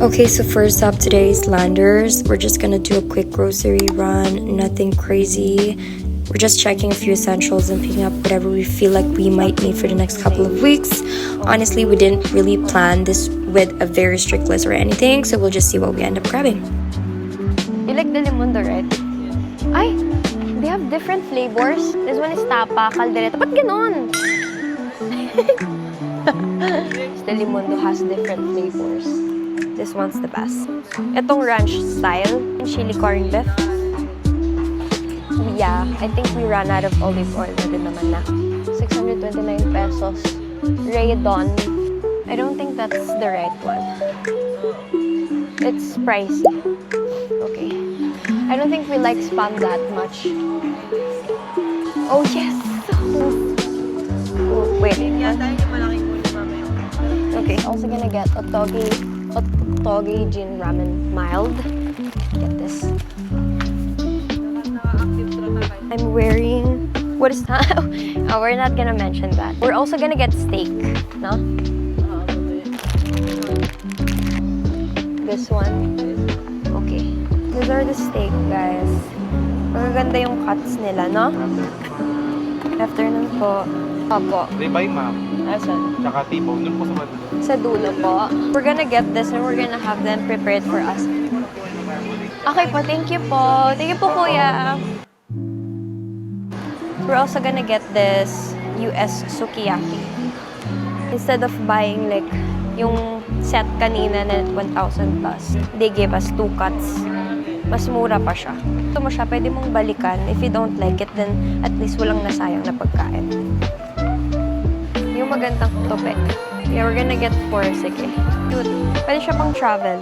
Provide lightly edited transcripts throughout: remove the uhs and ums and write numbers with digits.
Okay, so first up today is Landers. We're just gonna do a quick grocery run, nothing crazy. We're just checking a few essentials and picking up whatever we feel like we might need for the next couple of weeks. Honestly, we didn't really plan this with a very strict list or anything, so we'll just see what we end up grabbing. You like Delimundo, right? Ay, they have different flavors. This one is tapa, caldereta. Ba't ganon? Delimundo has different flavors. This one's the best. Itong ranch style and chili corned beef. Yeah, I think we ran out of olive oil na din naman na. 629 pesos. Raydon. I don't think that's the right one. It's pricey. Okay. I don't think we like Spam that much. Oh, yes! Oh, wait. Okay, also gonna get Otogi Gin Ramen Mild. Get this. I'm wearing... What is that? Oh, we're not gonna mention that. We're also gonna get steak, no? This one. Okay. These are the steak, guys. Magaganda yung cuts nila, no? Afternoon po. Opo. Ribeye, ma'am. Asan? Tsaka T-bone. Doon po sa mga Sa dulo po. We're gonna get this and we're gonna have them prepared for us. Okay po, thank you po. Thank you po, kuya. We're also gonna get this US sukiyaki. Instead of buying like yung set kanina na 1,000 plus, they gave us 2 cuts. Mas mura pa siya. Ito mo siya, pwede mong balikan. If you don't like it, then at least walang nasayang na pagkain. Yung magandang tope. Yeah, we're gonna get 4. Sige. Cute. Pwede siya pang travel.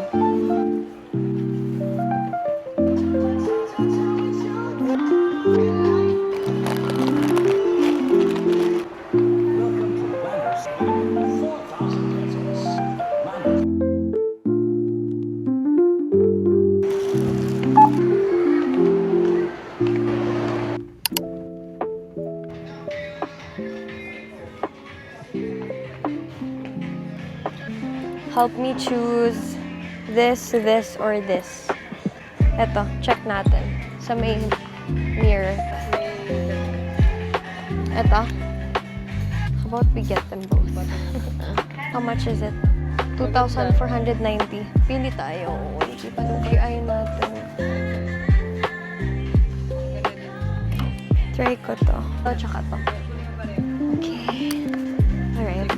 Help me choose this, or this. Eto, check natin sa may mirror. Eto. How about we get them both? How much is it? 2,490. Pili tayo. Hindi pa lugi ay natin. Try ko to. O, tsaka to. Okay. Alright.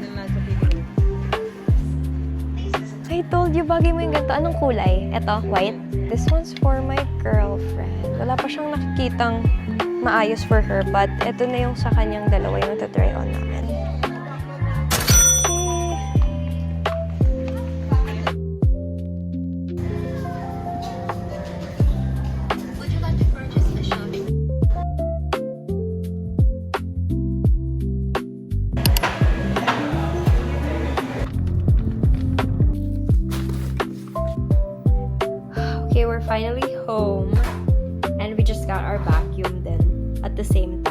I told you, bagay mo yung ganito. Anong kulay? Ito, white. This one's for my girlfriend. Wala pa siyang nakikitang maayos for her, but ito na yung sa kanyang dalawa yung try on namin. Okay, we're finally home and we just got our vacuum then at the same